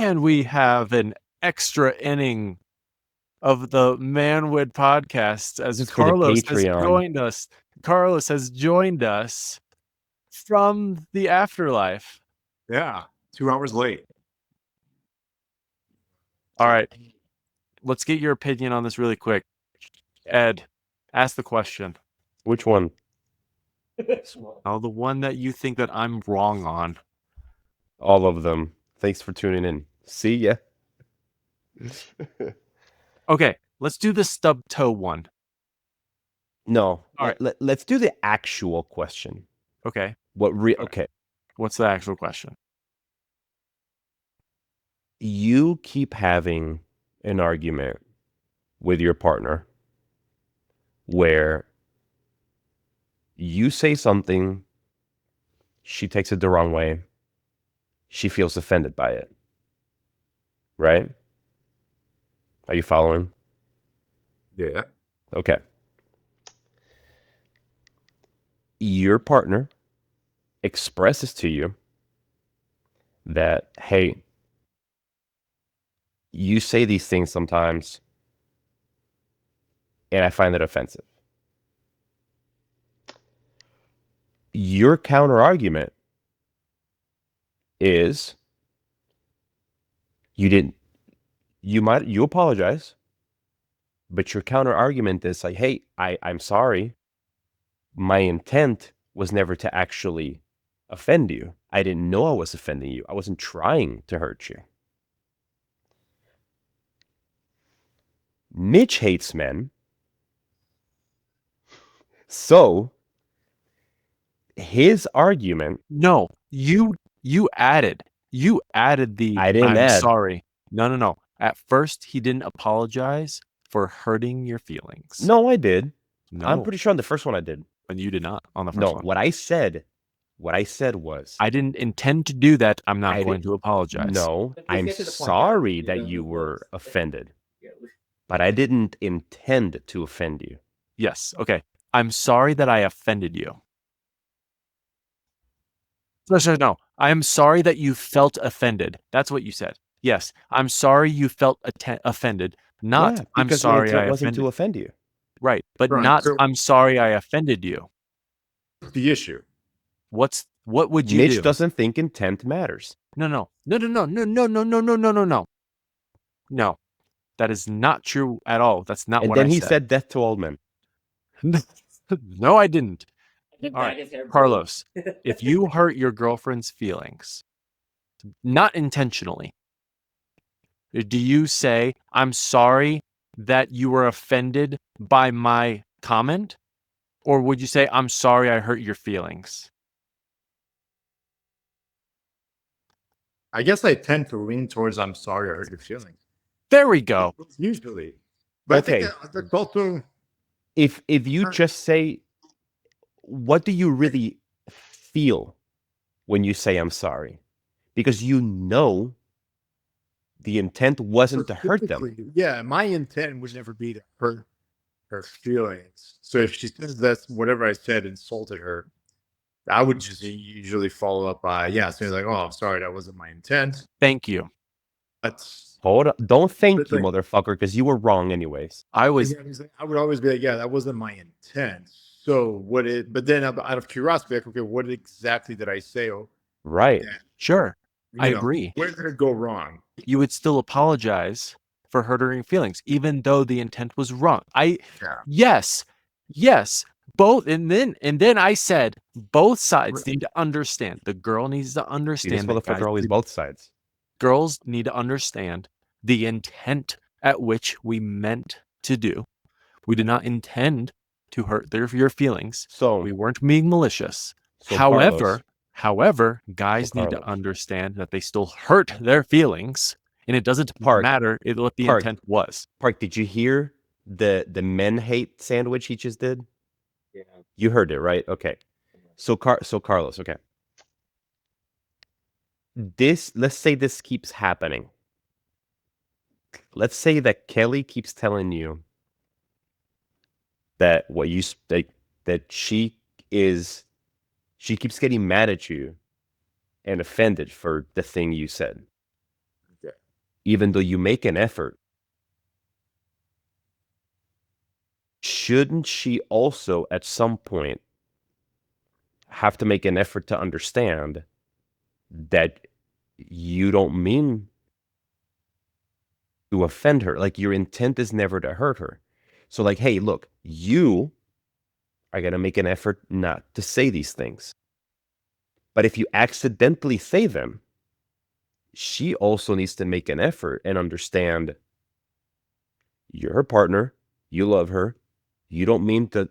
And we have an extra inning of the Man Wit Podcast as This is for the Carlos has Patreon. joined us. Carlos has joined us from the afterlife. Yeah, 2 hours late. All right. Let's get your opinion on this really quick. Ed, ask the question. Which one? Oh, the one that you think that I'm wrong on. All of them. Thanks for tuning in. See ya. Okay, let's do the stub toe one. No. All right. Let's do the actual question. Okay. Okay. What's the actual question? You keep having an argument with your partner where you say something, she takes it the wrong way, she feels offended by it. Right? Are you following? Yeah. Okay. Your partner expresses to you that, hey, you say these things sometimes and I find it offensive. Your counter argument is you apologize, but your counter argument is like, hey, I'm sorry. My intent was never to actually offend you. I didn't know I was offending you. I wasn't trying to hurt you. Mitch hates men. So his argument. No, you added the I didn't I'm add. sorry. No. At first, he didn't apologize for hurting your feelings. No, I did. No. I'm pretty sure on the first one I did. And you did not on the first No, one. what I said was, I didn't intend to do that. I'm not going to apologize. No, I'm sorry that you were offended, but I didn't intend to offend you. Yes. Okay. I'm sorry that I offended you. No. I am sorry that you felt offended. That's what you said. Yes. I'm sorry you felt offended. Not, I'm sorry I wasn't offended. to offend you. Right. But Right, not, so- I'm sorry I offended you. The issue. What would you Mitch do? doesn't think intent matters. No. No. That is not true at all. That's not And what then I he said. said death to all men. No, I didn't. All right, Carlos, if you hurt your girlfriend's feelings, not intentionally, do you say, I'm sorry that you were offended by my comment? Or would you say, I'm sorry I hurt your feelings? I guess I tend to lean towards I'm sorry I hurt your feelings. There we go. Usually. But Okay. I think that's also... If you just say, what do you really feel when you say I'm sorry? Because you know the intent wasn't to hurt them. Yeah, my intent would never be to hurt her feelings. So if she says that's whatever I said insulted her, I would just usually follow up by, so like, oh, I'm sorry, that wasn't my intent. Thank you. That's... Hold on. Don't thank But you, like- motherfucker, because you were wrong anyways. I was, I would always be like, that wasn't my intent. So but then out of curiosity, like, okay, what exactly did I say? Oh, Right. yeah. sure, I You know, agree. Where did it go wrong? You would still apologize for hurting feelings, even though the intent was wrong. Yes, both, and then I said both sides need to understand. The girl needs to See, understand. this motherfucker always both sides. Girls need to understand the intent at which we meant to do. We did not intend to hurt your feelings. So We weren't being malicious. So However, guys need to Carlos. understand that they still hurt their feelings, and it doesn't matter what the intent was. Park, did you hear the men hate sandwich he just did? Yeah. You heard it, right? Okay. So Carlos, okay. Let's say this keeps happening. Let's say that Kelly keeps telling you that she keeps getting mad at you and offended for the thing you said. Okay. even though you make an effort, shouldn't she also at some point have to make an effort to understand that you don't mean to offend her? Like, your intent is never to hurt her. So, like, hey, look, you are going to make an effort not to say these things. But if you accidentally say them, she also needs to make an effort and understand you're her partner, you love her, you don't mean to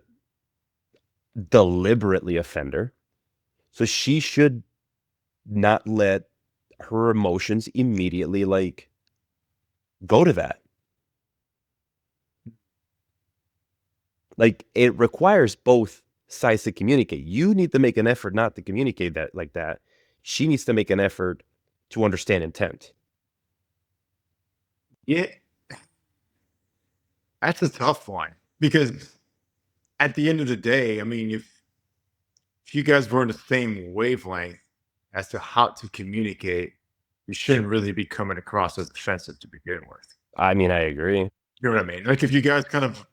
deliberately offend her. So she should not let her emotions immediately like go to that. Like, it requires both sides to communicate. You need to make an effort not to communicate that like that. She needs to make an effort to understand intent. Yeah, that's a tough one because at the end of the day, I mean, if you guys were on the same wavelength as to how to communicate, you shouldn't really be coming across as offensive to begin with. I mean, I agree. You know what I mean? Like if you guys kind of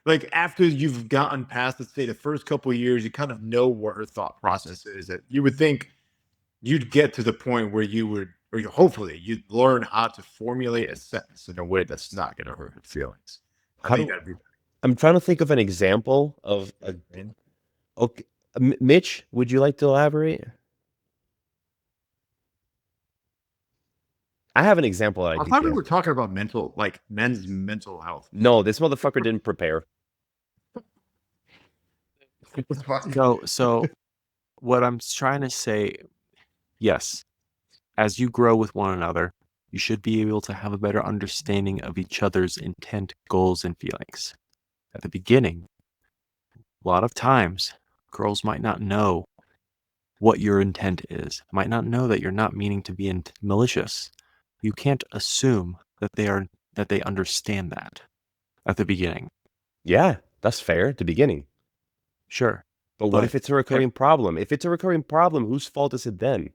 like after you've gotten past, let's say, the first couple of years, you kind of know what her thought process is. That you would think you'd get to the point where you would, or hopefully, you'd learn how to formulate a sentence in a way that's not going to hurt her feelings. I'm trying to think of an example of a. Okay, Mitch, would you like to elaborate? I have an example. I thought we were talking about men's mental health. No, this motherfucker didn't prepare. So what I'm trying to say, yes, as you grow with one another, you should be able to have a better understanding of each other's intent, goals, and feelings. At the beginning, a lot of times, girls might not know what your intent is, might not know that you're not meaning to be malicious. You can't assume that they understand that at the beginning. Yeah, that's fair at the beginning. Sure. But what if it's a recurring problem? If it's a recurring problem, whose fault is it then?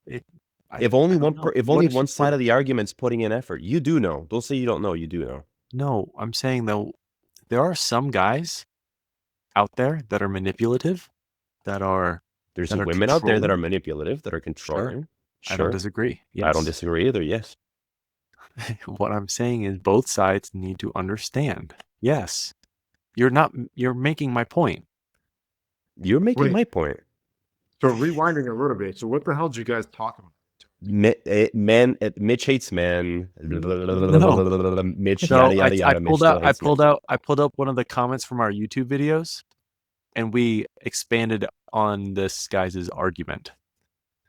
If only one side of the argument's putting in effort, you do know. Don't say you don't know. You do know. No, I'm saying though, there are some guys out there that are manipulative, There's women out there that are manipulative, that are controlling. Sure. I don't disagree. Yes. I don't disagree either. Yes. What I'm saying is both sides need to understand. Yes. You're making my point. You're making my point. So rewinding a little bit. So what the hell did you guys talk about? Mitch hates men. No. Mitch No, yada yada yada. I pulled up one of the comments from our YouTube videos, and we expanded on this guy's argument.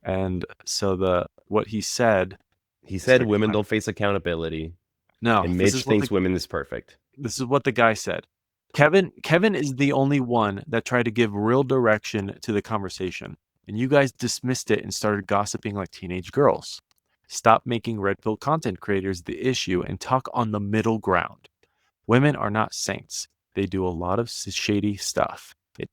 And so what he said women don't face accountability. No, and Mitch thinks women is perfect. This is what the guy said. Kevin is the only one that tried to give real direction to the conversation, and you guys dismissed it and started gossiping like teenage girls. Stop making red pill content creators the issue and talk on the middle ground. Women are not saints. They do a lot of shady stuff. If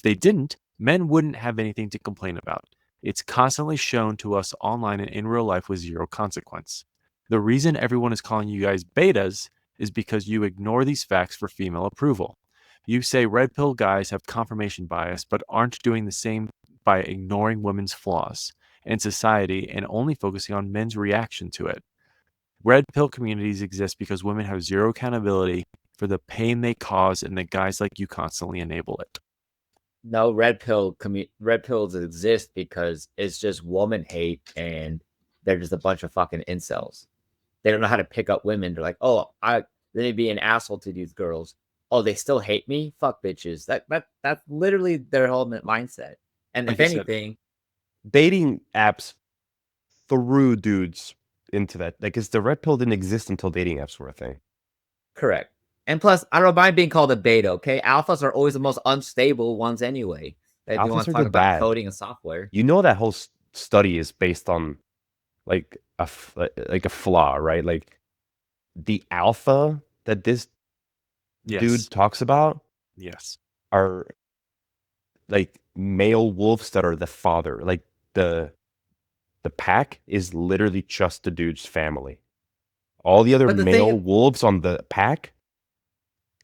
they didn't, men wouldn't have anything to complain about. It's constantly shown to us online and in real life with zero consequence. The reason everyone is calling you guys betas is because you ignore these facts for female approval. You say red pill guys have confirmation bias, but aren't doing the same by ignoring women's flaws in society and only focusing on men's reaction to it. Red pill communities exist because women have zero accountability for the pain they cause, and the guys like you constantly enable it. No, red pills exist because it's just woman hate, and they're just a bunch of fucking incels. They don't know how to pick up women. They're like, oh, let me be an asshole to these girls. Oh, they still hate me? Fuck bitches. That's literally their whole mindset. And if anything, dating apps threw dudes into that. Like, because the red pill didn't exist until dating apps were a thing. Correct. And plus, I don't mind being called a beta, okay? Alphas are always the most unstable ones anyway. If you want to talk about coding and software. You know that whole study is based on like a flaw, right? Like the alpha that this dude talks about are like male wolves that are the father, like the the pack is literally just the dude's family. All the other But the male thing- wolves on the pack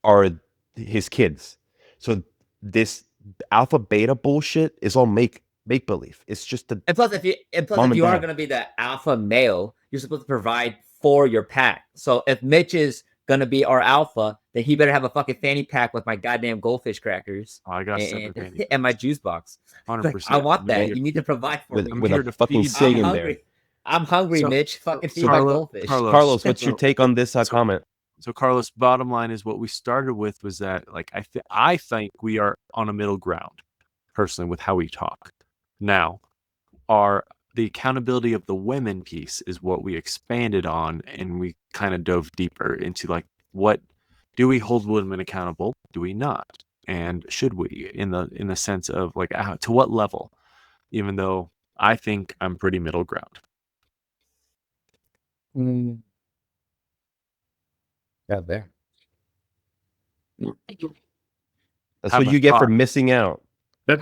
are his kids. So this alpha beta bullshit is all make believe. It's just the And plus, if you Mom and are dad. going to be the alpha male, you're supposed to provide for your pack. So if Mitch is going to be our alpha, then he better have a fucking fanny pack with my goddamn goldfish crackers Oh, I got a separate and, fanny. and my juice box. 100%. I want I'm that. here- You need to provide for with, me. I'm with here a to fucking feed sig I'm in hungry. there. I'm hungry, So- Mitch. Fucking so feed my Carlo- goldfish. Carlos, what's your So- take on this so- comment? So Carlos, bottom line is what we started with was that like I think we are on a middle ground, personally, with how we talk. Now, the accountability of the women piece is what we expanded on, and we kind of dove deeper into like what do we hold women accountable? Do we not? And should we in the sense of like to what level? Even though I think I'm pretty middle ground. Yeah, there. That's Have what a you get for thought. missing out. Yeah.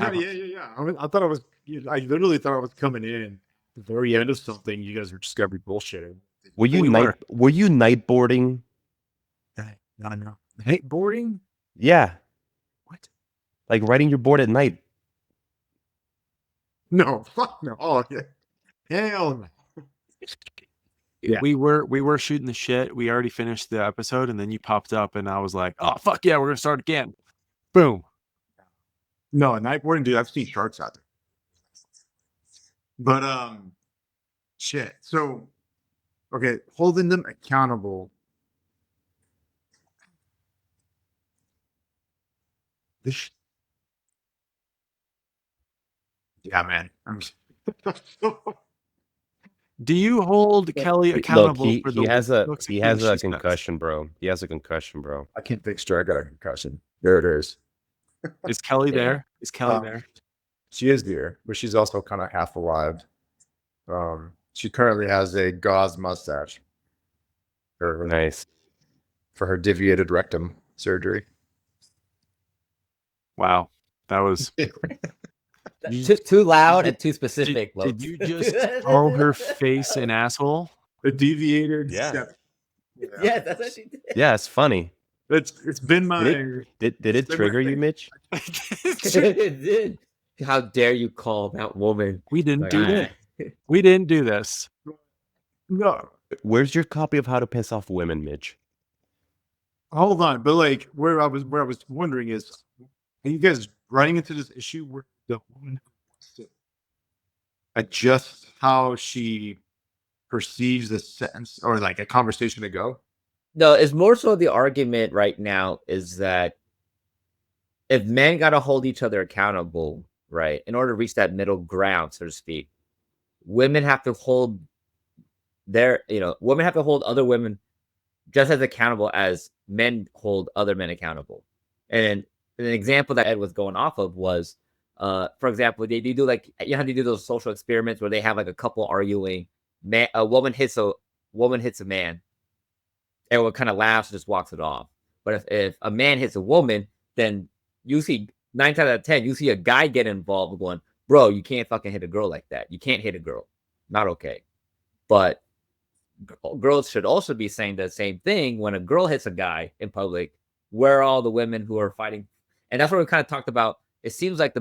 I thought I was. I literally thought I was coming in at the very end of something. You guys were just gonna be bullshitting. Were you We were you night boarding? No. Hate boarding? Yeah, What? like writing your board at night. No. Fuck no. Oh yeah. Hell no. Yeah. We were shooting the shit. We already finished the episode, and then you popped up, and I was like, "Oh fuck yeah, we're gonna start again!" Boom. No, night boarding, dude. I've seen sharks out there. But shit. So, okay, holding them accountable. This. Yeah, man. Do you hold Kelly accountable Look, for the he has a looks he and has things a she says? concussion, bro. He has a concussion, bro. I can't think straight. I got a concussion. There it is. Is Kelly Yeah. there? Is Kelly Um, there? She is there, but she's also kind of half alive. She currently has a gauze mustache for, Nice. for her deviated rectum surgery. Wow, that was. Too loud and too specific. Did Lokes. you just call her face an asshole? A deviated. Yeah. Yeah, that's what she did. Yeah, it's funny. It's been my. Did it It's been trigger my you, thing. Mitch? It did. How dare you call that woman? We didn't Like, do it. We didn't do this. No, Where's your copy of How to Piss Off Women, Mitch? hold on. But like where I was wondering is, are you guys running into this issue where the woman wants to adjust how she perceives the sentence or like a conversation to go? No, it's more so the argument right now is that if men got to hold each other accountable, right, in order to reach that middle ground, so to speak, women have to hold women have to hold other women just as accountable as men hold other men accountable. And an example that Ed was going off of was, for example, they do like, you know how they do those social experiments where they have like a couple arguing, a woman hits a man, everyone kind of laughs and just walks it off. But if a man hits a woman, then you see 9 times out of 10, you see a guy get involved going, bro, you can't fucking hit a girl like that. You can't hit a girl. Not okay. But girls should also be saying the same thing when a girl hits a guy in public. Where are all the women who are fighting? And that's what we kind of talked about. It seems like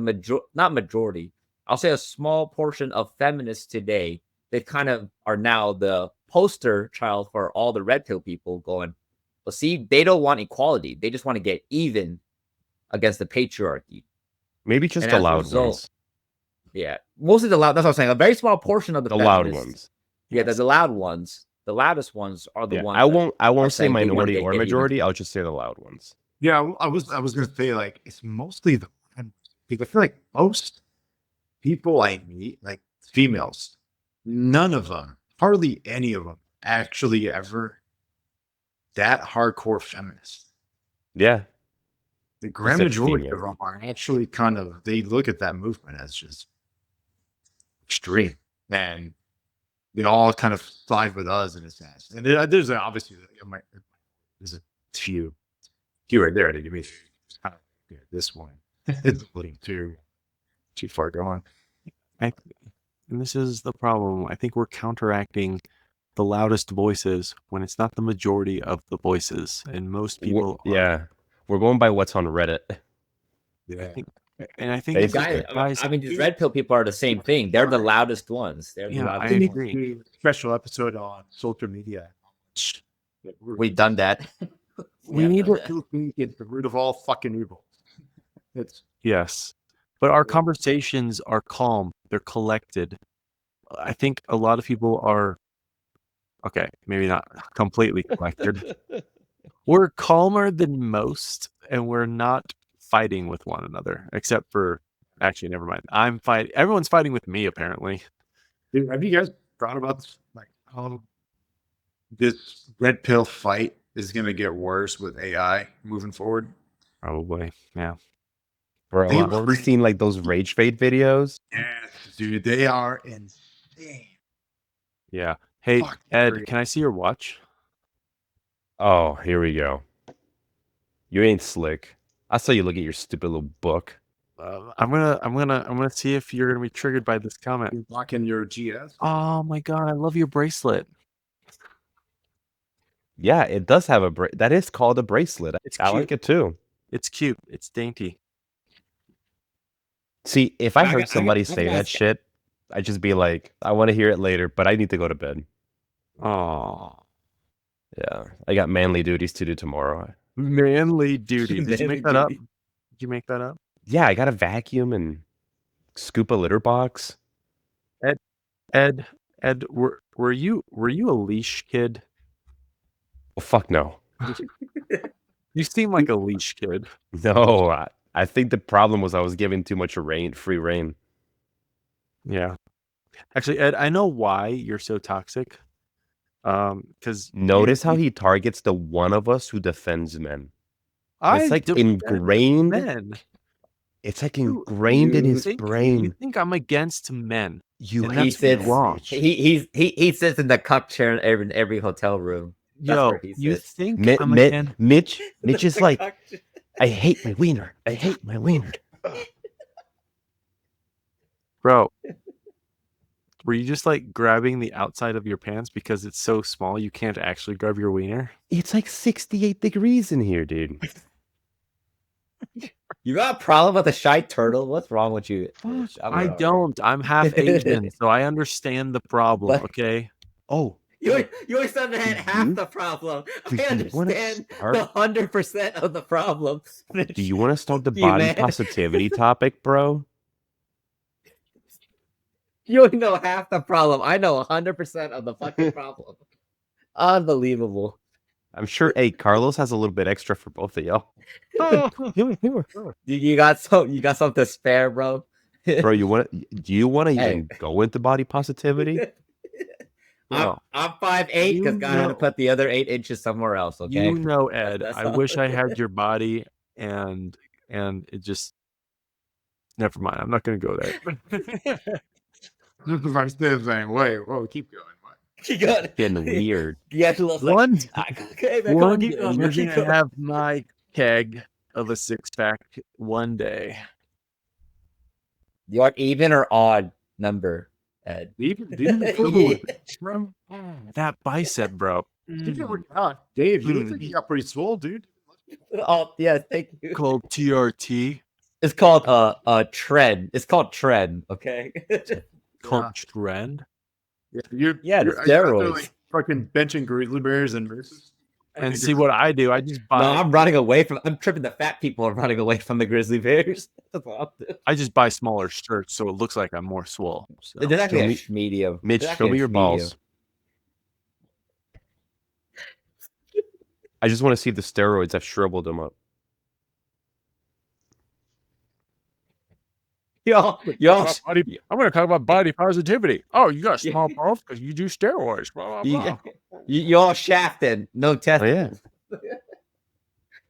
not majority, I'll say a small portion of feminists today, they kind of are now the poster child for all the red pill people going, well, see, they don't want equality. They just want to get even against the patriarchy. Maybe just And the as a loud result- ones. Yeah. Mostly the loud. That's what I'm saying. A very small portion of The loud feminists- ones. Yeah, the loud ones. The loudest ones are the Yeah, ones. I won't are say saying they wanna minority get or even. majority. I'll just say the loud ones. Yeah, I was gonna say like it's mostly the people. I feel like most people I meet, like females, none of them, hardly any of them, actually ever that hardcore feminist. Yeah. The grand said majority female. of them are actually kind of they look at that movement as just extreme, and they all kind of side with us in a sense. And there's obviously there's a few right there to give me kind of this one. It's a little too far gone. and this is the problem. I think we're counteracting the loudest voices when it's not the majority of the voices, and most people. We're going by what's on Reddit. Yeah. And I think Basically. guys, I mean, these red pill people are the same thing. They're the loudest ones. They're the Yeah, loudest I We need agree. to do a special episode on social media. We've done that. we need to. to get rid of all fucking evil. It's Yes, but our conversations are calm. They're collected. I think a lot of people are. Okay, maybe not completely collected. We're calmer than most, and we're not fighting with one another, except for actually, never mind. I'm fighting. Everyone's fighting with me, apparently. dude, have you guys thought about this? Like how this red pill fight is going to get worse with AI moving forward? Probably, yeah. Bro, They I've already seen like those rage fade videos. Yes, dude, they are insane. Yeah. Hey, Fuck, Ed, great. can I see your watch? Oh, here we go. You ain't slick. I saw you look at your stupid little book. I'm gonna see if you're gonna be triggered by this comment. You're blocking your GS. Oh my god, I love your bracelet. Yeah, it does have a that is called a bracelet. It's I like cute. it too. It's cute. It's dainty. See, if I I heard got- somebody I say got- that shit, I'd just be like, I want to hear it later, but I need to go to bed. Oh, Yeah, I got manly duties to do tomorrow. manly duty. Did you Manly make that up? duty. Did you make that up? Yeah, I got to vacuum and scoop a litter box. Ed, were you a leash kid? Oh, fuck no. You seem like a leash kid. No, I think the problem was I was giving too much free reign. Yeah. Actually, Ed, I know why you're so toxic. Because Notice how he targets the one of us who defends men. It's like defend ingrained. men. It's like You- ingrained in you his think- brain. You think I'm against men? You and hate that's sits- wrong. He sits in the cup chair in every hotel room. That's Yo, where he you sits. think I'm against? Mitch is like, I hate my wiener. I hate my wiener. Bro, were you just like grabbing the outside of your pants because it's so small you can't actually grab your wiener? It's like 68 degrees in here, dude. You got a problem with a shy turtle? What's wrong with you? I don't. I'm half Asian, so I understand the problem, But- okay? Oh, You always said that half you- the problem. do I you wanna understand start- the 100% of the problem. do you want to start the You body man. positivity topic, bro? You only know half the problem. I know 100% of the fucking problem. Unbelievable. I'm sure. Hey, Carlos has a little bit extra for both of y'all. You got something to spare, bro. Bro, do you want to Hey. even go into body positivity? Bro, I'm 5'8" because You God had to know- put the other 8 inches somewhere else. Okay. you know, Ed, That's I all. wish I had your body and it just never mind. I'm not gonna go there. This is like the same way. Whoa, keep going. You got it. Getting weird. Yeah, a little One okay, man, come on, One keep day, going, you're keep gonna going. have my keg of a 6-pack one day. You want even or odd number, Ed? Even That bicep, bro. Dave, you look like you got pretty swole, dude. Oh yeah, thank you. Called TRT. It's called tread. It's called tread. Okay. Called trend. Yeah, Yeah, the you're out there, steroids. like, fucking benching grizzly bears and And see what I do. I just buy. No, I'm running away from. I'm tripping the fat people and running away from the grizzly bears. That's what I'm doing. I just buy smaller shirts, so it looks like I'm more swole. So. There's actually Show a medium. Mitch, There's show actually me a your medium. balls. I just want to see if the steroids have shriveled them up. Yo, I'm going to talk about body positivity. Oh, you got small balls because you do steroids. Blah, blah, blah. you all shafted. No test. Oh, yeah.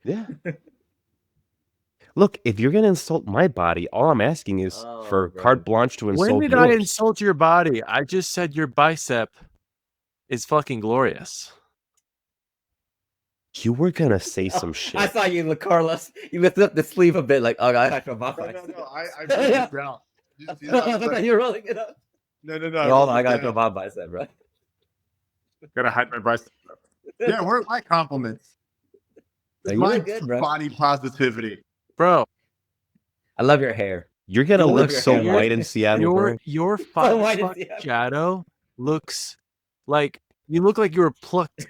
Yeah. Look, if you're gonna insult my body, all I'm asking is Oh, for bro. carte blanche to insult When did yours. I insult your body? I just said your bicep is fucking glorious. You were gonna say some shit. I saw you, look, Carlos. You lifted up the sleeve a bit, like, oh, I got my No, bicep. I broke it down. I thought you were rolling it up. No. Hold on, I gotta throw my bicep, bro. Gotta hide my bicep. Yeah, where are my compliments? You My look good, bro. body positivity. Bro, I love your hair. You're gonna You look look so your- white in Seattle, bro. your So why 5 does foot he have- shadow looks like you look like you were plucked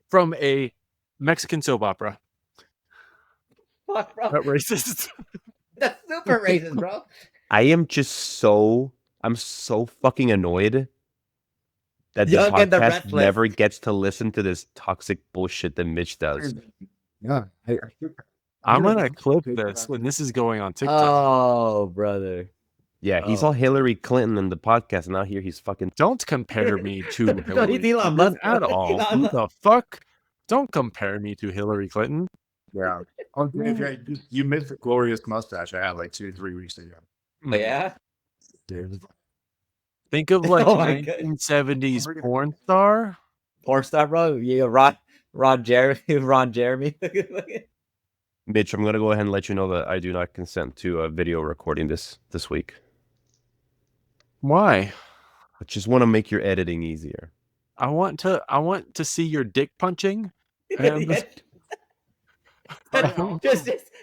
from a Mexican soap opera. Fuck, bro. That racist. That's super racist, bro. I am just I'm so fucking annoyed that the Young and the podcast restless. never gets to listen to this toxic bullshit that Mitch does. Yeah. I'm gonna clip this when this is going on TikTok. Oh, brother. Yeah, he's Oh. all Hillary Clinton in the podcast, and now here he's fucking. Don't compare me to No, Hillary he's Elon Clinton Musk. at all. Elon Who Musk. the fuck? Don't compare me to Hillary Clinton. Yeah. Oh, Dave, yeah, you missed the glorious mustache I had like 2-3 weeks ago. Oh, yeah? Think of like Oh my God. 1970s porn star. Porn star, bro? Yeah, Ron Jeremy. Mitch, I'm gonna go ahead and let you know that I do not consent to a video recording this week. Why? I just want to make your editing easier. I want to see your dick punching. And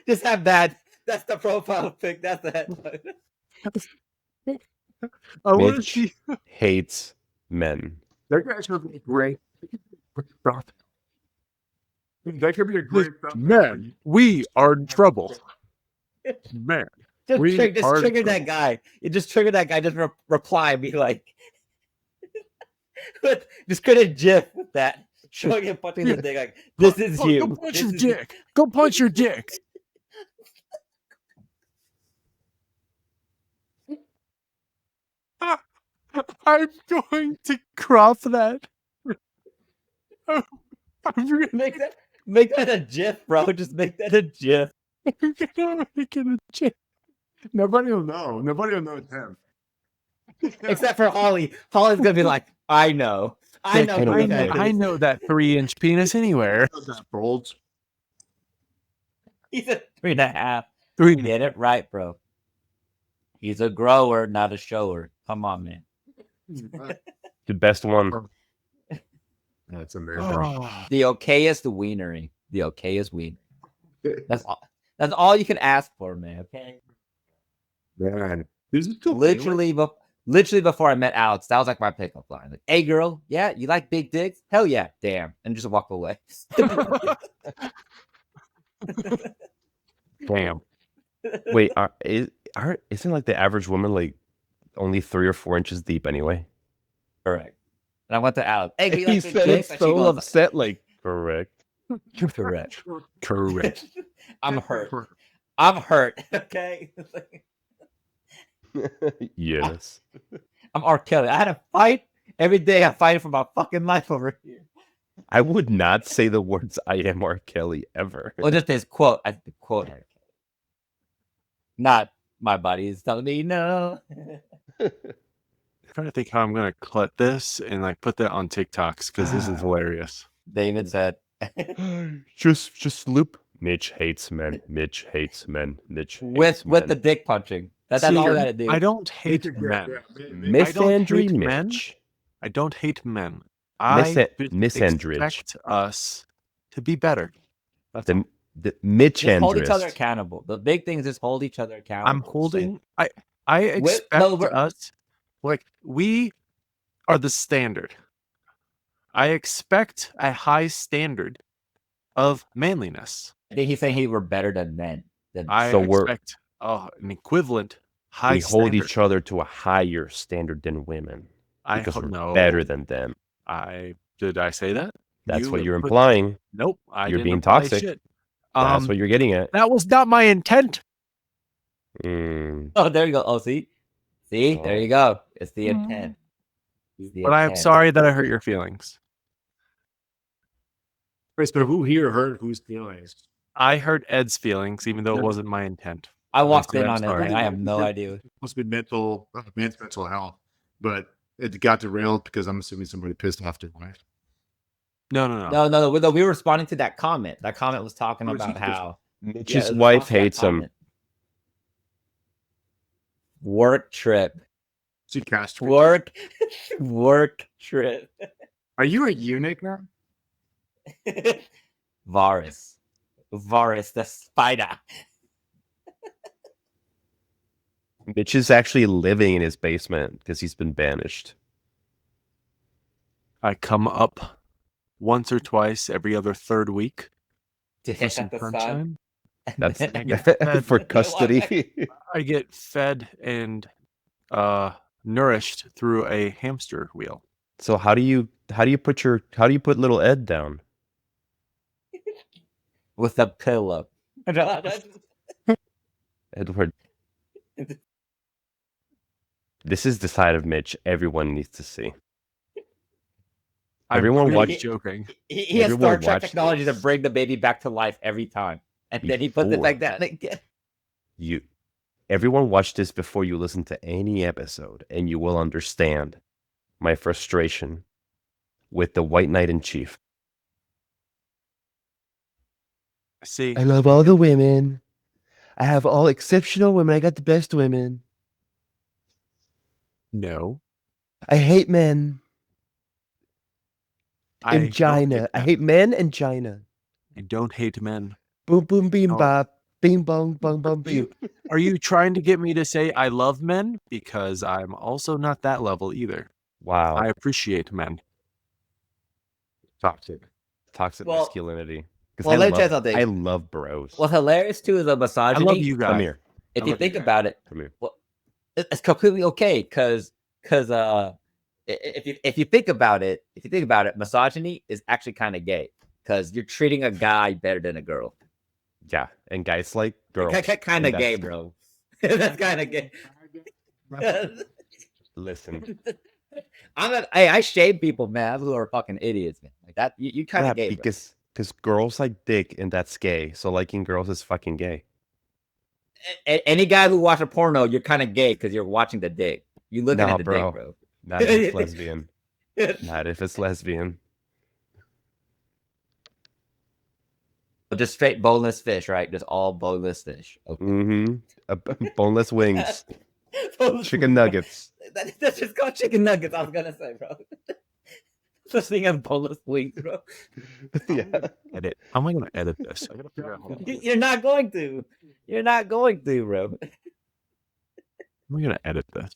just have that. That's the profile pic. That's the headline. I want to Mitch see. hates men. That guy should be great. That could be a great Man, we are in trouble. Man, Just We are trigger that guy. You just trigger that guy. Just reply and be like, just create a GIF with that. Showing him punching the dick. Like, this is you. Go punch This your is- dick. Go punch your dick. I'm going to crop that. I'm gonna Make that a GIF, bro. Just make that a GIF. make it a joke. Nobody will know. Nobody will know it's him. Except for Holly. Holly's gonna be like, I know. I know. I know who what that that I is." know that 3-inch penis anywhere. That bulge. He's a 3.5. 3. Get it right, bro. He's a grower, not a shower. Come on, man. The best one. That's amazing. The okayest wienery. The okayest wiener. That's all. That's all you can ask for, man. Okay. Man, this is still Literally before I met Alex, that was like my pickup line. Like, hey, girl, yeah, you like big dicks? Hell yeah, damn, and just walk away. Damn. Wait, isn't like the average woman like only 3 or 4 inches deep anyway? Correct. And I went to Alex. Hey, you like He big said dicks? it And she so goes, upset, like correct. correct. Correct. I'm hurt. I'm hurt. Okay. Yes. I'm R. Kelly. I had to fight every day. I fight for my fucking life over here. I would not say the words "I am R. Kelly" ever. Well, just this quote. I quote. Not my body is telling me no. I'm trying to think how I'm gonna cut this and like put that on TikToks because this is hilarious. David said, just loop. Mitch hates men. Mitch hates men. Mitch hates with men. the dick punching. That's See, all I gotta do. I don't hate men. Miss I don't Andrew hate men. Mitch. I don't hate men. Miss I Andridge. expect us to be better. That's all. The Mitch Just hold each other Andrist. accountable. The big thing is just hold each other accountable. I'm holding. I expect we're- us like we are the standard. I expect a high standard of manliness. I think he's saying he were better than men. I So we're- expect an equivalent high We hold standard. each other to a higher standard than women I because hope we're no. better than them. Did I say that? That's what You you're put- implying. Nope. I You're didn't being imply toxic. shit. That's what you're getting at. That was not my intent. Mm. Oh, there you go. Oh, see, there you go. It's the Mm. intent. It's the But I'm intent. sorry that I hurt your feelings. But who here hurt whose feelings? I hurt Ed's feelings, even though it wasn't my intent. I walked I'm in on it. sorry. Man. I have no idea. Must be man's mental health, but it got derailed because I'm assuming somebody pissed off their wife. No. No. We were responding to that comment. That comment was talking Oh, is about he how Mitch's it was wife off that hates him. comment. Work trip. She castrated. Work trip. Are you a eunuch now? Varus the spider. Mitch is actually living in his basement because he's been banished. I come up once or twice every other third week for some sunshine. That's I get fed. for custody. I get fed and nourished through a hamster wheel. So how do you put little Ed down? With a pillow. Edward. This is the side of Mitch everyone needs to see. Everyone I'm watch- really joking. He has Everyone Star Trek watch technology this. to bring the baby back to life every time. And then he puts it Before. back down again. Everyone watch this before you listen to any episode, and you will understand my frustration with the White Knight in Chief. See, I love all the women. I have all exceptional women. I got the best women. no. I hate men I in don't China. hate I men. hate men in China. I don't hate men. Boom, boom, beam, Oh. bop. Bing, bong, bong, bong, beam. Are you trying to get me to say I love men? Because I'm also not that level either. Wow. I appreciate men. Toxic. Toxic Well- masculinity. 'Cause well, let me tell you love, something. I love bros. What's hilarious too is the I misogyny. love you guys. Come here. If I you love think you. about it, Come here. it's completely okay because if you think about it, misogyny is actually kind of gay because you're treating a guy better than a girl. Yeah. And guys like girls. Kind of And gay, that's- bro. That's kind of gay. Listen. I shame people, man, who are fucking idiots, man. Like that, you kind Yeah, of gay, bro. because girls like dick, and that's gay. So liking girls is fucking gay. Any guy who watches a porno, you're kind of gay because you're watching the dick. You looking Nah, at the bro. dick, bro. Not if it's lesbian. Not if it's lesbian. Just straight boneless fish, right? Just all boneless fish. Okay. Mm-hmm. Boneless wings. Chicken nuggets. That's just called chicken nuggets. I was gonna say, bro. Such thing as boneless wings, bro. Yeah. Edit. How am I going to edit this? I gotta figure out how You're not going to. You're not going to, bro. am I going to edit this?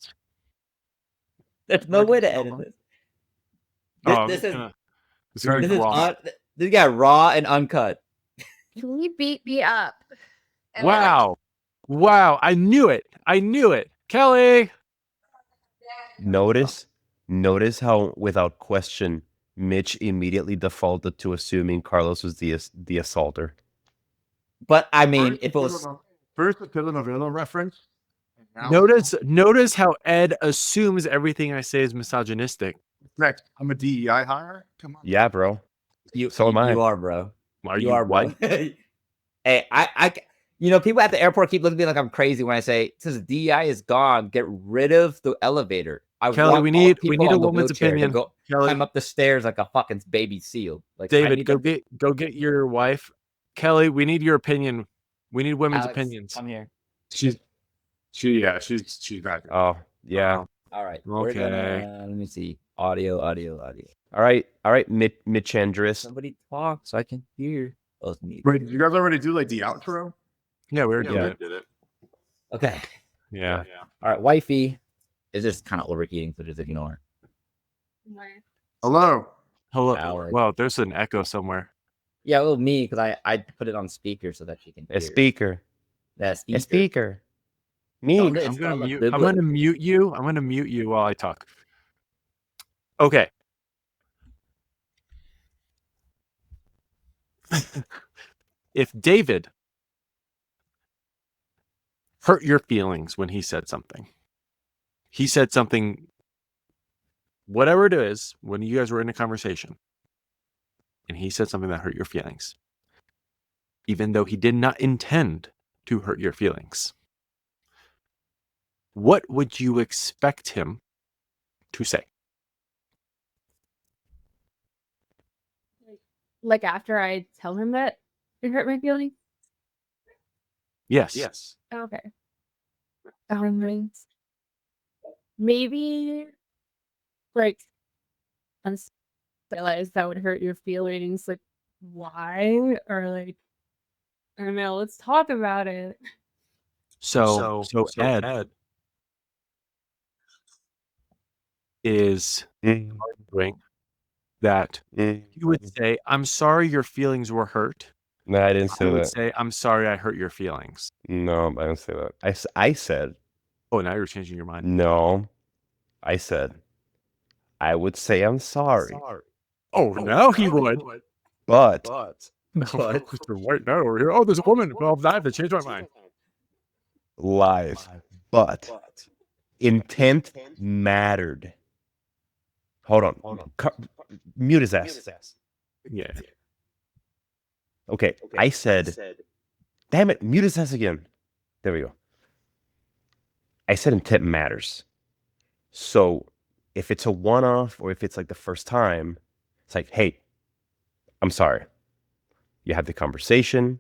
There's no way to edit this. Oh, This is it's gonna this be is raw. this got raw and uncut. He beat me up. And Wow. Wow. I knew it. Kelly. Notice how, without question, Mitch immediately defaulted to assuming Carlos was the assaulter. But I mean, if it was First the telenovela reference. and now- Notice how Ed assumes everything I say is misogynistic. Next, I'm a DEI hire. Come on. Yeah, bro. you, So am I. you are, bro. Are You are, bro. white? Hey, people at the airport keep looking at me like I'm crazy when I say, since DEI is gone, get rid of the elevator. I Kelly, want we all need people a on the woman's wheelchair to opinion. Go Kelly, climb up the stairs like a fucking baby seal. Like I David, need go get your wife. Kelly, we need your opinion. We need women's Alex, opinions. Come here. She's not. Oh, yeah. Wow. All right. We're Okay. gonna, let me see. Audio. All right, Mitch Andrus. Somebody talk so I can hear. Oh, it's me. Wait, did you guys already do like the outro? Yeah, we already Yeah. did it. Okay. Yeah. All right. Wifey is just kind of overheating, so just ignore. Hello. Hello. Alex. Well, there's an echo somewhere. Yeah, well, me because I put it on speaker so that she can hear. A speaker. That speaker. A speaker. Me. No, I'm it's gonna not mute. like I'm gonna mute you. I'm gonna mute you while I talk. Okay. If David hurt your feelings when he said something, whatever it is, when you guys were in a conversation, and he said something that hurt your feelings, even though he did not intend to hurt your feelings, what would you expect him to say? Like after I tell him that it hurt my feelings. Yes. Okay. maybe like realize that would hurt your feelings. Like, why? Or like, I don't know. Let's talk about it. So Ed is arguing that you would say, "I'm sorry your feelings were hurt." No, I didn't I say would that. say, "I'm sorry I hurt your feelings." No, I didn't say that. I said, Oh, now you're changing your mind. no, I said, I would say I'm sorry. Oh, now he would. But No, Mr. White Knight over here. Oh, there's a woman involved. I have to change my mind. lies. But intent mattered. Hold on. Mute his ass. Yeah. Okay, I said, damn it, mute his ass again. There we go. I said intent matters. So if it's a one-off or if it's like the first time, it's like, hey, I'm sorry. You have the conversation.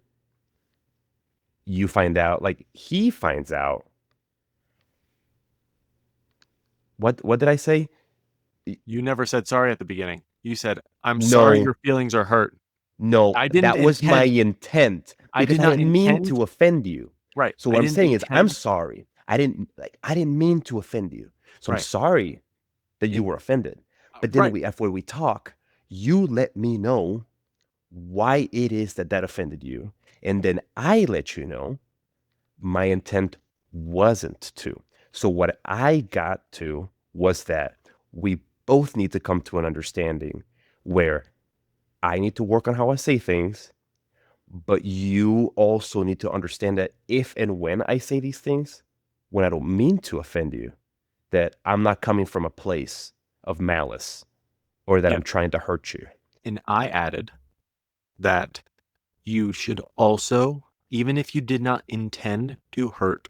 You find out, like he finds out. What did I say? You never said sorry at the beginning. You said, "I'm sorry No. your feelings are hurt." No, I didn't that was my intent. I Because did I not didn't mean intend- to offend you. Right. So I what I'm didn't saying is, I'm intend- sorry. I didn't mean to offend you. So I'm Right. sorry that you were offended. But then Right. after we talk, you let me know why it is that offended you, and then I let you know my intent wasn't to. So what I got to was that we both need to come to an understanding where I need to work on how I say things, but you also need to understand that if and when I say these things, when I don't mean to offend you, that I'm not coming from a place of malice or that Yeah. I'm trying to hurt you. And I added that you should also, even if you did not intend to hurt,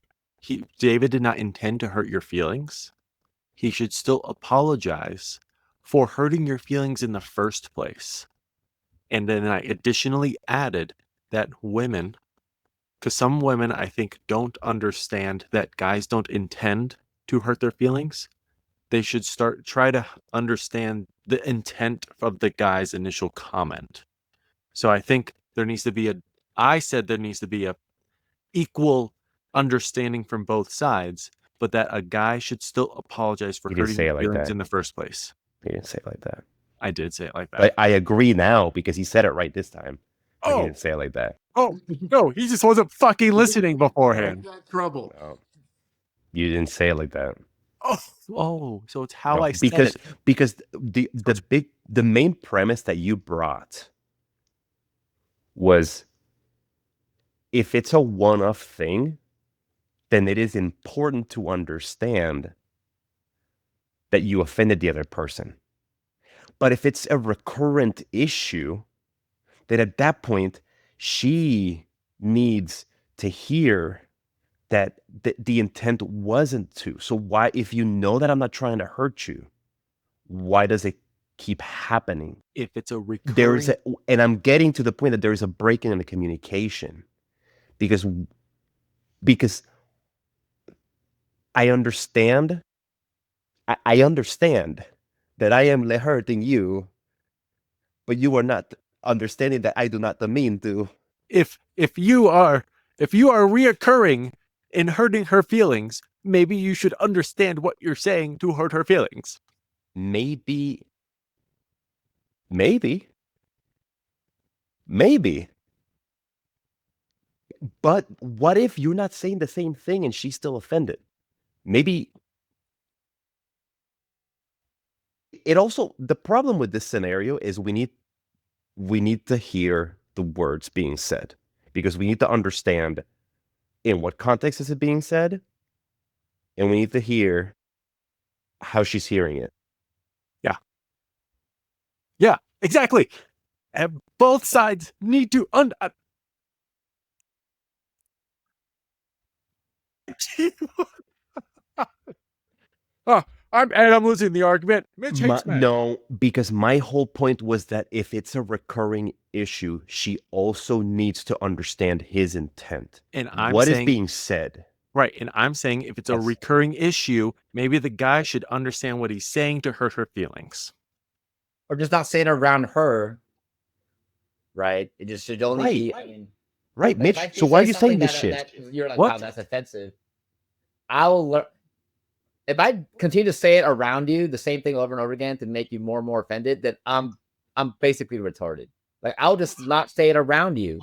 David did not intend to hurt your feelings, he should still apologize for hurting your feelings in the first place. And then I additionally added that women, because some women I think don't understand that guys don't intend to hurt their feelings. They should try to understand the intent of the guy's initial comment. So I think there needs to be a equal understanding from both sides, but that a guy should still apologize for You didn't hurting say it your like feelings that. in the first place. He didn't say it like that. I did say it like that. But I agree now because he said it right this time. But he Oh, didn't say it like that. oh, no, he just wasn't fucking listening beforehand. Trouble. No. You didn't say it like that. Oh, so it's how No, I said it. because the main premise that you brought was if it's a one-off thing, then it is important to understand that you offended the other person. But if it's a recurrent issue, then at that point, she needs to hear that the intent wasn't to. So why, if you know that I'm not trying to hurt you, why does it keep happening? If it's a recurring... And I'm getting to the point that there is a break in the communication because I understand that I am hurting you, but you are not understanding that I do not mean to. If you are reoccurring in hurting her feelings, maybe you should understand what you're saying to hurt her feelings. Maybe. But what if you're not saying the same thing and she's still offended? Maybe it also, the problem with this scenario is we need to hear the words being said because we need to understand in what context is it being said, and we need to hear how she's hearing it. Yeah, exactly. And both sides need to I'm losing the argument. Mitch hates men. No, because my whole point was that if it's a recurring issue, she also needs to understand his intent. And I'm What is saying being said? Right. And I'm saying if it's a Yes. recurring issue, maybe the guy should understand what he's saying to hurt her feelings. Or just not say it around her, right? It just should only Right. be. I mean, Right, like, if I Mitch. So why are you something saying this that shit? you're like, What? wow, that's offensive. I will learn. If I continue to say it around you, the same thing over and over again to make you more and more offended, then I'm basically retarded. Like, I'll just not say it around you,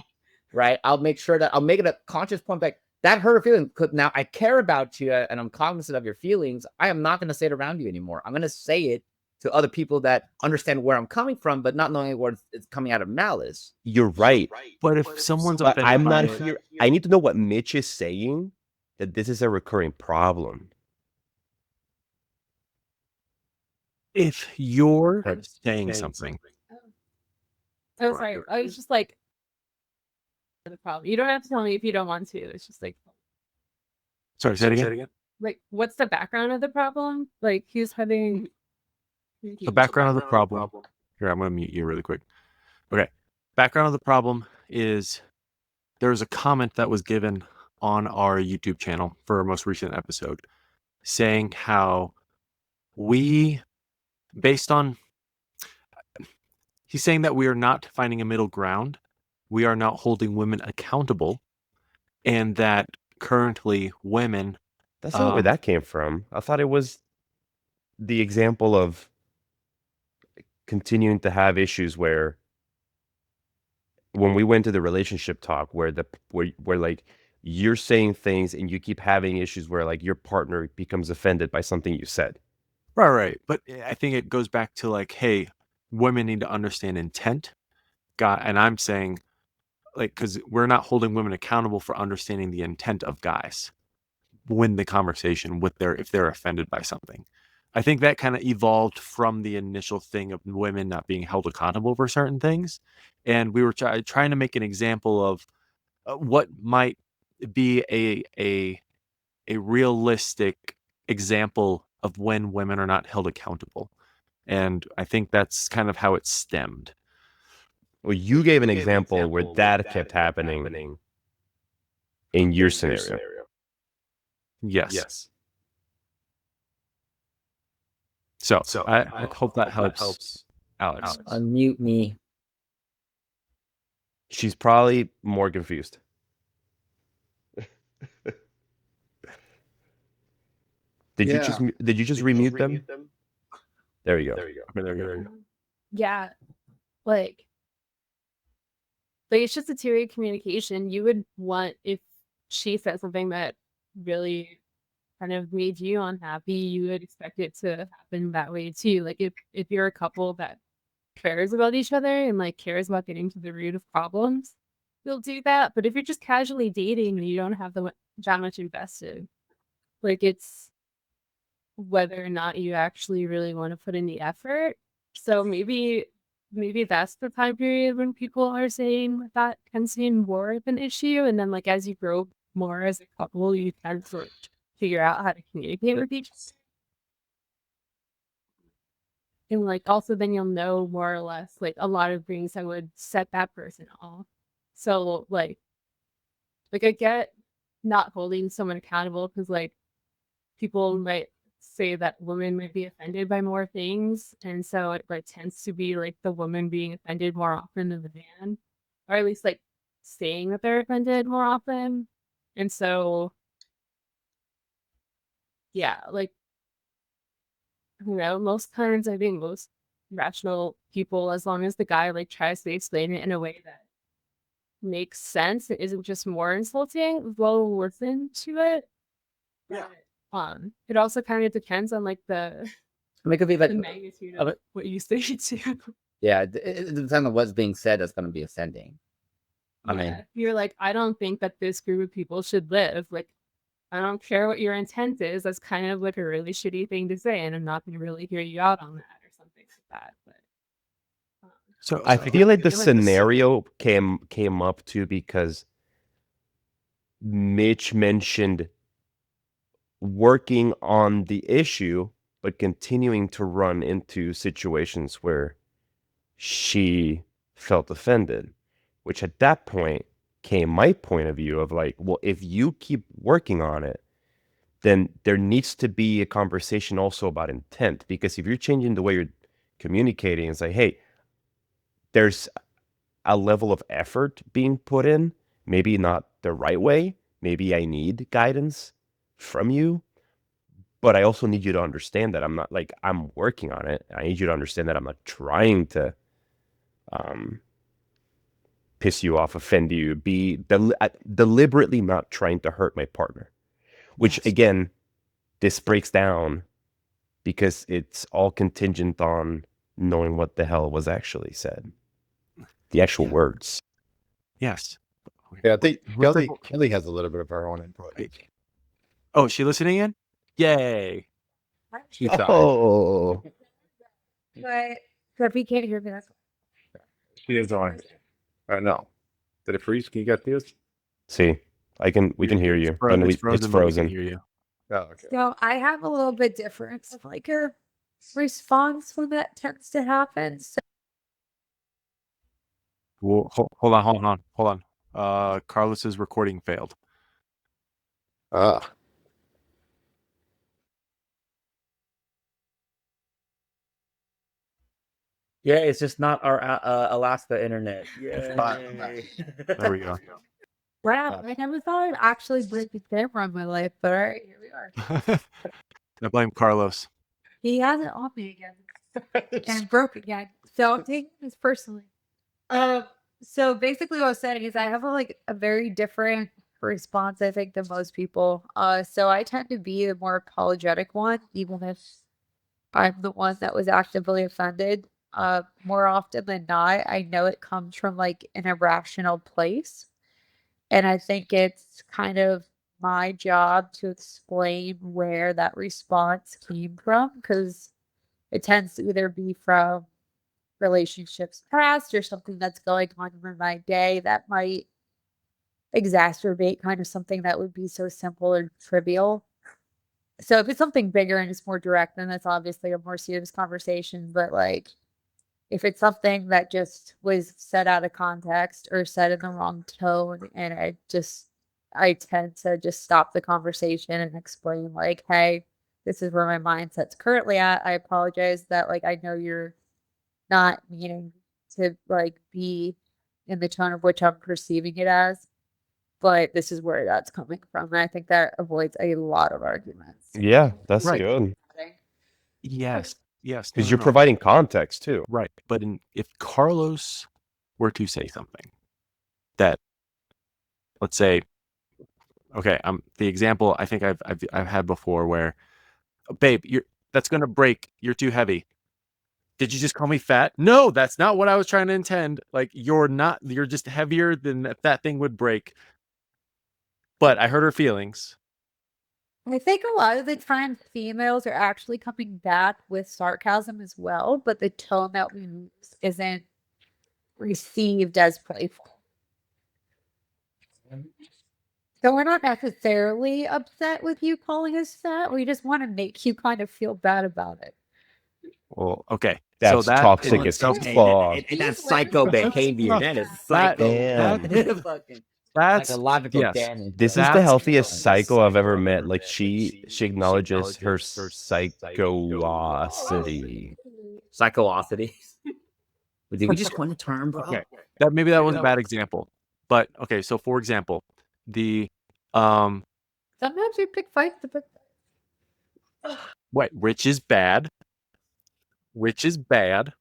right? I'll make sure that I'll make it a conscious point, like that hurt a feeling. Now I care about you and I'm cognizant of your feelings. I am not going to say it around you anymore. I'm going to say it to other people that understand where I'm coming from, but not knowing where it's coming out of malice. You're right. But if someone's But offended I'm by not it, here. I need to know what Mitch is saying, that this is a recurring problem. if you're saying something, Oh, sorry. I was just like, the problem. You don't have to tell me if you don't want to. It's just like, sorry, say it again. like, what's the background of the problem? Like, he's having The background of the problem. Here, I'm going to mute you really quick. Okay. Background of the problem is there was a comment that was given on our YouTube channel for our most recent episode saying how he's saying that we are not finding a middle ground. We are not holding women accountable, and that currently women. That's not where that came from. I thought it was the example of continuing to have issues where when we went to the relationship talk where like you're saying things and you keep having issues where like your partner becomes offended by something you said. Right. But I think it goes back to like, hey, women need to understand intent. And I'm saying, like, because we're not holding women accountable for understanding the intent of guys when the conversation if they're offended by something. I think that kind of evolved from the initial thing of women not being held accountable for certain things. And we were trying to make an example of what might be a realistic example of when women are not held accountable. And I think that's kind of how it stemmed. Well, you gave an example where that kept happening in your scenario. Yes. So I hope that helps, Alex. Unmute me. She's probably more confused. Did you just remute them? There you go. Okay, there you go. Yeah, like it's just a two-way communication. You would want, if she said something that really kind of made you unhappy, you would expect it to happen that way too. Like if you're a couple that cares about each other and like cares about getting to the root of problems, you'll do that. But if you're just casually dating and you don't have that much invested, like, it's whether or not you actually really want to put in the effort. So maybe that's the time period when people are saying that tends to be more of an issue. And then like as you grow more as a couple, you kind of sort of figure out how to communicate with each other. And like also then you'll know more or less like a lot of things that would set that person off. So like I get not holding someone accountable because like people might say that women might be offended by more things, and so it like tends to be like the woman being offended more often than the man, or at least like saying that they're offended more often. And so yeah, like, you know, most times I think most rational people, as long as the guy like tries to explain it in a way that makes sense and isn't just more insulting, will listen to it. Yeah. It also kind of depends on like the It could be like magnitude of what you say to. Yeah, it depends on what's being said that's going to be offending. I mean, you're like, I don't think that this group of people should live. Like, I don't care what your intent is. That's kind of like a really shitty thing to say, and I'm not going to really hear you out on that or something like that. But so I feel like the scenario came up too because Mitch mentioned working on the issue, but continuing to run into situations where she felt offended, which at that point came my point of view of like, well, if you keep working on it, then there needs to be a conversation also about intent. Because if you're changing the way you're communicating, it's like, hey, there's a level of effort being put in, maybe not the right way. Maybe I need guidance from you, but I also need you to understand that I'm not like, I'm working on it. I need you to understand that I'm not trying to piss you off, offend you, be deliberately not trying to hurt my partner, which again, this breaks down because it's all contingent on knowing what the hell was actually said, the actual words. Yes. Yeah, I think What's the- Kelly has a little bit of her own input. Oh, is she listening in? Yay. She's sorry. Oh, But if you can't hear me, that's She is on. No. Did it freeze? Can you get this? see, we can hear you. It's frozen, It's but we can frozen. hear you. Oh, okay. so I have a little bit different of like a response when that tends to happen. So Well, hold on. Carlos's recording failed. Yeah, it's just not our Alaska internet. Fine. There we go. wow, I never thought I'd actually break the camera in my life, but all right, here we are. I blame Carlos. He has it on me again and broke again. So I'm taking this personally. So basically what I was saying is I have a very different response, I think, than most people. So I tend to be the more apologetic one, even if I'm the one that was actively offended. More often than not, I know it comes from like an irrational place. And I think it's kind of my job to explain where that response came from, because it tends to either be from relationships past or something that's going on in my day that might exacerbate kind of something that would be so simple or trivial. So if it's something bigger and it's more direct, then that's obviously a more serious conversation. But like if it's something that just was said out of context or said in the wrong tone, and I tend to just stop the conversation and explain like, hey, this is where my mindset's currently at. I apologize that like I know you're not meaning to like be in the tone of which I'm perceiving it as, but this is where that's coming from. And I think that avoids a lot of arguments. Yeah, that's Right. good. Yes. Because you're providing context too. Right. But if Carlos were to say something that, let's say, okay, the example I think I've had before where, babe, that's gonna break. You're too heavy. Did you just call me fat? No, that's not what I was trying to intend. Like you're just heavier than that thing would break. But I hurt her feelings. I think a lot of the time females are actually coming back with sarcasm as well, but the tone that we use isn't received as playful. So we're not necessarily upset with you calling us fat. We just want to make you kind of feel bad about it. Well, okay. That's so that toxic in as itself- fuck. That's psycho behavior. That is psycho. Damn. Fucking That's psychological yes. damage. This bro. is the That's healthiest psycho I've ever met. Like she acknowledges her psychosity. Psychoosity. Did we just coin a term, bro? Okay. Maybe that was a bad example. But okay, so for example, the Sometimes we pick fights to pick. which is bad. Which is bad.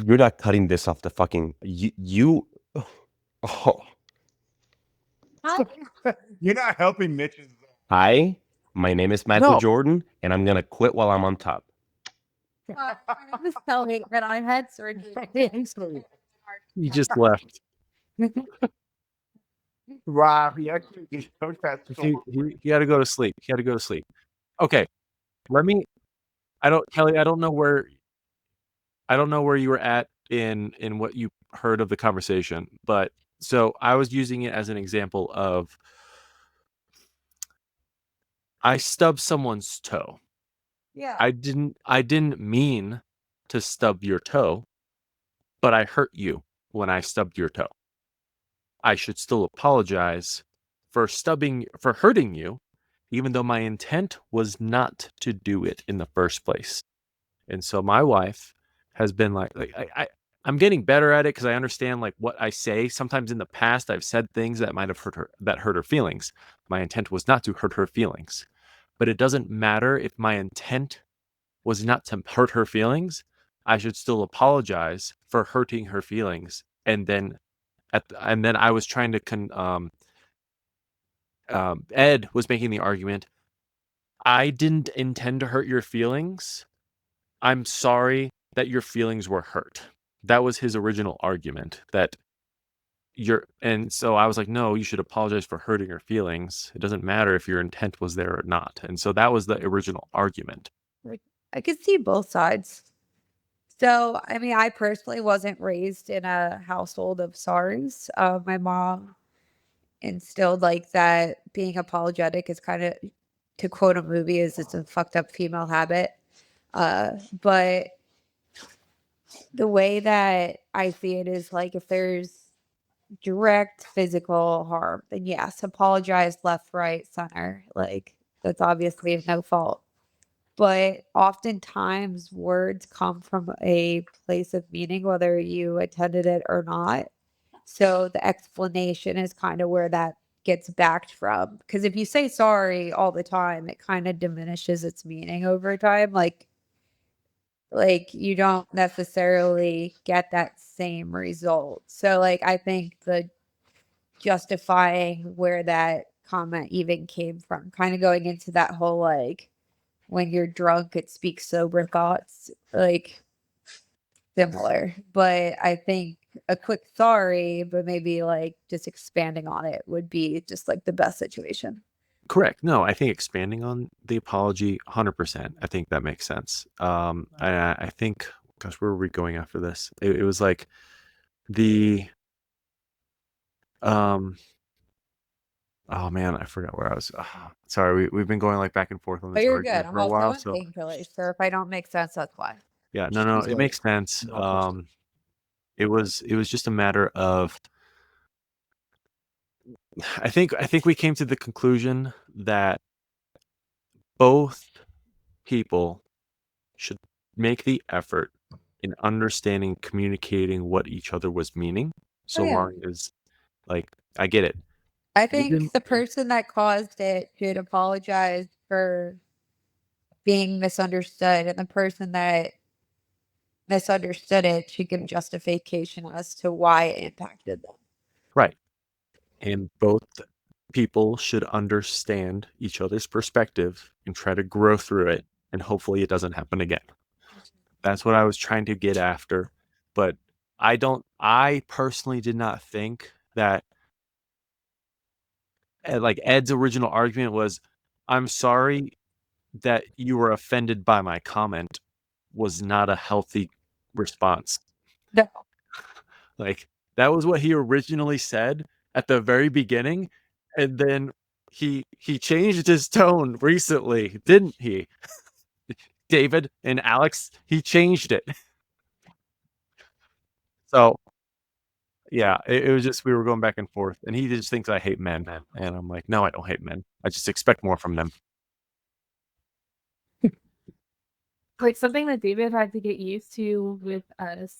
You're not cutting this off the fucking you. Oh. You're not helping Mitch's. Hi, my name is Michael No. Jordan, and I'm gonna quit while I'm on top. I'm just telling that I had surgery. He just left. Wow, he actually showed that. He had to go to sleep. Okay. Kelly, I don't know where you were at in what you heard of the conversation, but so I was using it as an example of I stubbed someone's toe. Yeah. I didn't mean to stub your toe, but I hurt you when I stubbed your toe. I should still apologize for hurting you, even though my intent was not to do it in the first place. And so my wife has been like I'm getting better at it because I understand like what I say. Sometimes in the past I've said things that might have hurt her feelings. My intent was not to hurt her feelings. But it doesn't matter if my intent was not to hurt her feelings. I should still apologize for hurting her feelings. And then I was trying to Ed was making the argument, I didn't intend to hurt your feelings. I'm sorry that your feelings were hurt. That was his original argument, and so I was like, no, you should apologize for hurting her feelings. It doesn't matter if your intent was there or not. And so that was the original argument. I could see both sides. So, I mean, I personally wasn't raised in a household of sorries. My mom instilled like that being apologetic is kind of, to quote a movie, is it's a fucked up female habit. But the way that I see it is like if there's direct physical harm, then yes, apologize left, right, center. Like that's obviously no fault. But oftentimes words come from a place of meaning, whether you intended it or not. So the explanation is kind of where that gets backed from. Because if you say sorry all the time, it kind of diminishes its meaning over time. Like you don't necessarily get that same result. So like I think the justifying where that comment even came from, kind of going into that whole like when you're drunk it speaks sober thoughts, like similar. But I think a quick sorry, but maybe like just expanding on it would be just like the best situation. Correct. No, I think expanding on the apology, 100%. I think that makes sense. I think, gosh, where were we going after this? It was like the, oh man, I forgot where I was. Sorry, we've been going like back and forth on But this you're argument good. I'm for a also while. in So painkillers, so if I don't make sense, that's why. yeah, no, it makes sense. It was just a matter of, I think we came to the conclusion that both people should make the effort in understanding, communicating what each other was meaning. So long as, like, I get it. I think the person that caused it should apologize for being misunderstood, and the person that misunderstood it should give justification as to why it impacted them. Right. And both people should understand each other's perspective and try to grow through it. And hopefully it doesn't happen again. That's what I was trying to get after. But I personally did not think that, like Ed's original argument was, I'm sorry that you were offended by my comment, was not a healthy response. No. Like that was what he originally said at the very beginning, and then he changed his tone recently, didn't he? David and Alex, he changed it. So yeah, it was just, we were going back and forth, and he just thinks I hate men, and I'm like, no, I don't hate men. I just expect more from them. Like something that David had to get used to with us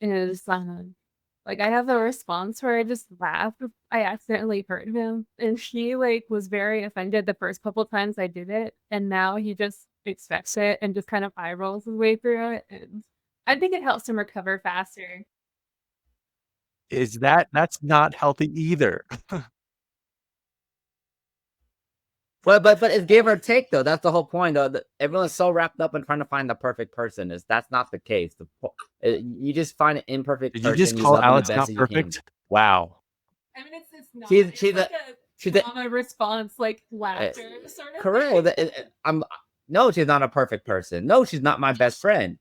is like I have a response where I just laugh if I accidentally hurt him, and he like was very offended the first couple times I did it, and now he just expects it and just kind of eye rolls his way through it, and I think it helps him recover faster. That's not healthy either. But it's give or take though. That's the whole point. Though everyone's so wrapped up in trying to find the perfect person. That's not the case. You just find an imperfect. Did person, you just call love them the Alex best not that you can. perfect? Wow. I mean, it's not. She's like a trauma response, like laughter, sort of. correct. No, she's not a perfect person. No, she's not my best friend.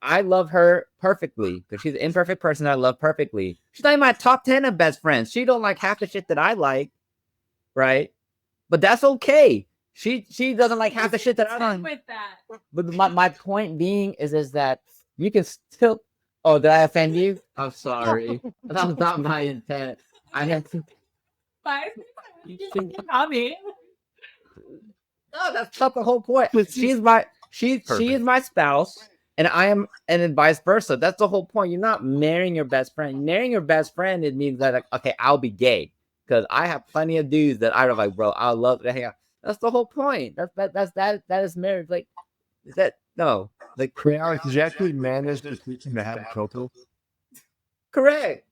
I love her perfectly because she's an imperfect person I love perfectly. She's not in my top 10 of best friends. She don't like half the shit that I like, right? But that's okay. She doesn't like half the shit that I don't. With that. But my point being is that you can still. Oh, did I offend you? I'm sorry. That was not my intent. I have to. Why? Hobby. No, that's not the whole point. She's my she is my spouse, and I am, and then vice versa. That's the whole point. You're not marrying your best friend. Marrying your best friend, it means that, like, okay, I'll be gay because I have plenty of dudes that I'm like, bro, I love to hang out. That's the whole point. That is marriage. Like, is that no? Like, Alex, did you actually manage to teach him to have a cocoa? correct.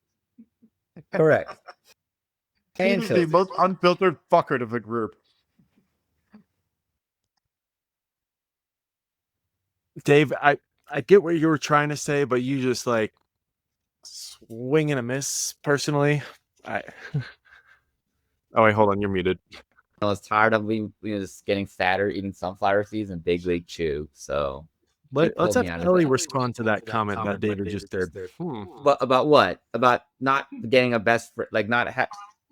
He's the most unfiltered fucker of the group. Dave, I get what you were trying to say, but you just like swing and a miss. Personally, oh wait, hold on, you're muted. I was tired of me just getting fatter, eating sunflower seeds and big league chew. So, Let's pulled have me out of Ellie that. respond to that comment that David just did. But about what? About not getting a best friend, like not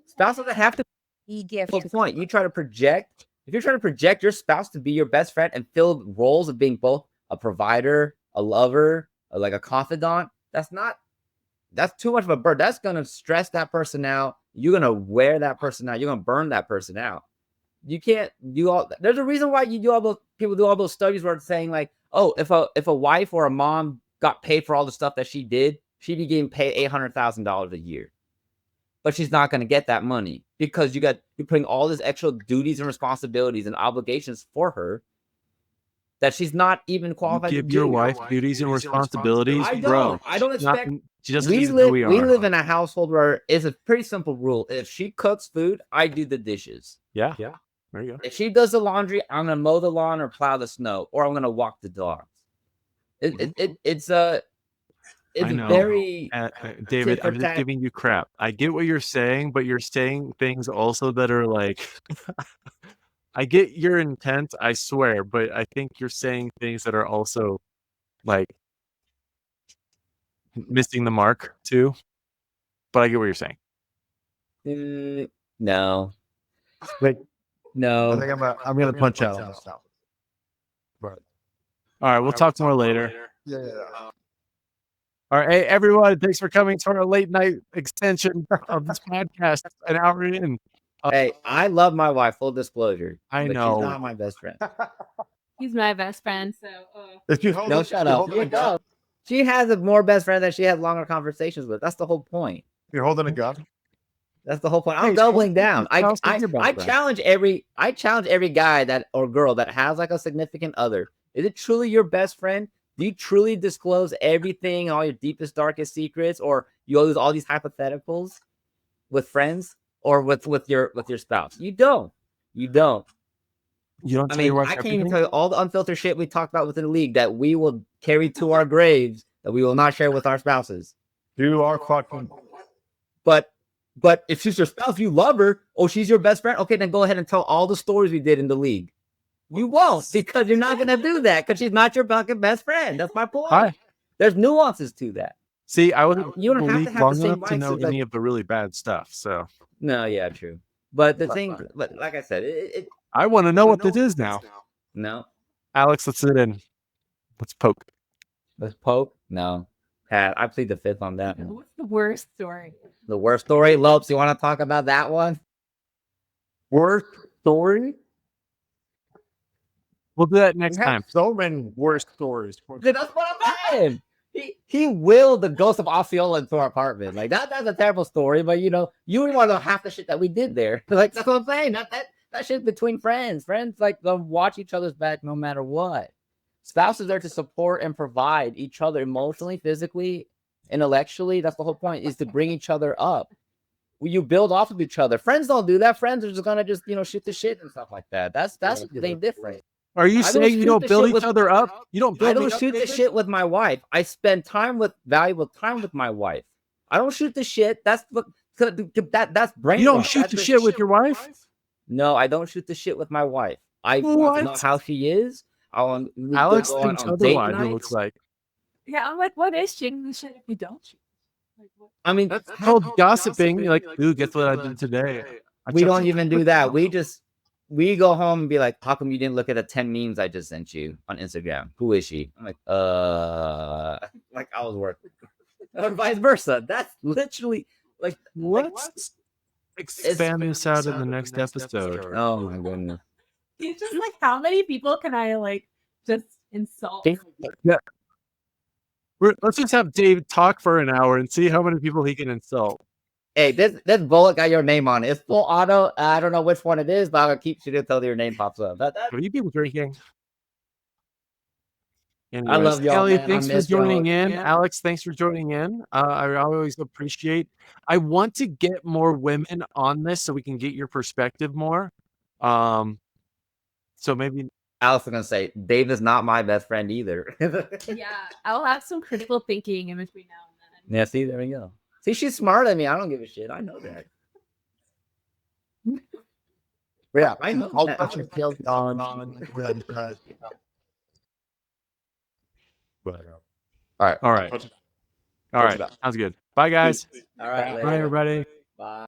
spouse doesn't have to He be the gift. point. You try to project. If you're trying to project your spouse to be your best friend and fill roles of being both a provider, a lover, like a confidant, that's too much of a burden. That's gonna stress that person out. You're gonna wear that person out. You're gonna burn that person out. You can't do all. There's a reason why you do all those. People do all those studies where it's saying like, oh, if a wife or a mom got paid for all the stuff that she did, she'd be getting paid $800,000 a year. But she's not going to get that money because you're putting all these extra duties and responsibilities and obligations for her that she's not even qualified You to give do. your wife duties and responsibilities, I don't. bro. I don't expect. She doesn't We need to know who live. we are. We live in a household where it's a pretty simple rule. If she cooks food, I do the dishes. Yeah. There you go. If she does the laundry, I'm gonna mow the lawn or plow the snow, or I'm gonna walk the dogs. It's I know. very David, I'm just tat. giving you crap. I get what you're saying, but you're saying things also that are like I get your intent, I swear, but I think you're saying things that are also like missing the mark too. But I get what you're saying. No. Wait, I No. think I'm gonna punch out on this now. But All right, we'll talk more later. yeah. All right, hey everyone, thanks for coming to our late night extension of this podcast. An hour in. Hey, I love my wife. Full disclosure. I but know. she's not my best friend. He's my best friend, so If you hold No, it- shut you're up. holding a You gun. go. She has more best friends that she has longer conversations with. That's the whole point. You're holding a gun. That's the whole point. I'm Hey, doubling down. I spouse is your best friend. challenge every guy that or girl that has like a significant other. Is it truly your best friend? Do you truly disclose everything, all your deepest, darkest secrets, or you use all these hypotheticals with friends or with your spouse? You don't. You don't I tell mean, your wife I can't even everything? tell you all the unfiltered shit we talked about within the league that we will carry to our graves that we will not share with our spouses. You are fucking. But if she's your spouse, you love her, oh, she's your best friend. Okay, then go ahead and tell all the stories we did in the league. You won't because you're not gonna do that because she's not your fucking best friend. That's my point. Hi. There's nuances to that. See, I wasn't You don't have to believe have the long same enough to know mindset, any like- of the really bad stuff. So No, yeah, true. But the thing, but like I said, it I want to know what this is now. no. Alex, let's sit in. Let's poke. Let's poke. No. Pat, I plead the fifth on that one. what's the worst story? The worst story, Lopes. You want to talk about that one? Worst story? We'll do that We next have time. so many worst stories. That's what I'm saying. He willed the ghost of Osceola into our apartment. Like that's a terrible story, but you wouldn't want to know half the shit that we did there. Like that's what I'm saying. That shit's between friends. Friends like they'll watch each other's back no matter what. Spouses are to support and provide each other emotionally, physically, intellectually. That's the whole point, is to bring each other up. You build off of each other. Friends don't do that. Friends are just gonna just shoot the shit and stuff like that. That's something different. Are you I don't saying you shoot don't the build shit each with- other up? You don't build I don't me up, shoot the David? shit with my wife. I spend valuable time with my wife. I don't shoot the shit. That's brain. You don't shoot the shit with your wife? No, I don't shoot the shit with my wife. I What? want to know how she is. Alex thinks otherwise, it looks like. Yeah, I'm like, what is shooting the shit if you don't shoot? Like, what? I mean, That's called gossiping. You're like, dude, guess what I did today? we don't even do that. We go home and be like, how come you didn't look at the 10 memes I just sent you on Instagram? Who is she? I'm like, like I was working. Or vice versa. That's literally Like Let's expand this out in the next episode. oh my goodness. It's just like, how many people can I like just insult? Let's just have Dave talk for an hour and see how many people he can insult. Hey, this bullet got your name on it. It's full auto. I don't know which one it is, but I'm gonna keep shooting until your name pops up. Are you people drinking? Anyways, I love y'all, Ellie, man. I thanks for miss y'all. joining in. Alex, thanks for joining in. I always appreciate. I want to get more women on this so we can get your perspective more. So maybe Alex is gonna say Dave is not my best friend either. Yeah, I'll have some critical thinking in between now and then. Yeah, see, there we go. See, she's smarter than me. I don't give a shit. I know that. Yeah, I know. I'll that. let you kill on. all right. Sounds good. Bye, guys. All right, Bye, later. everybody. Bye.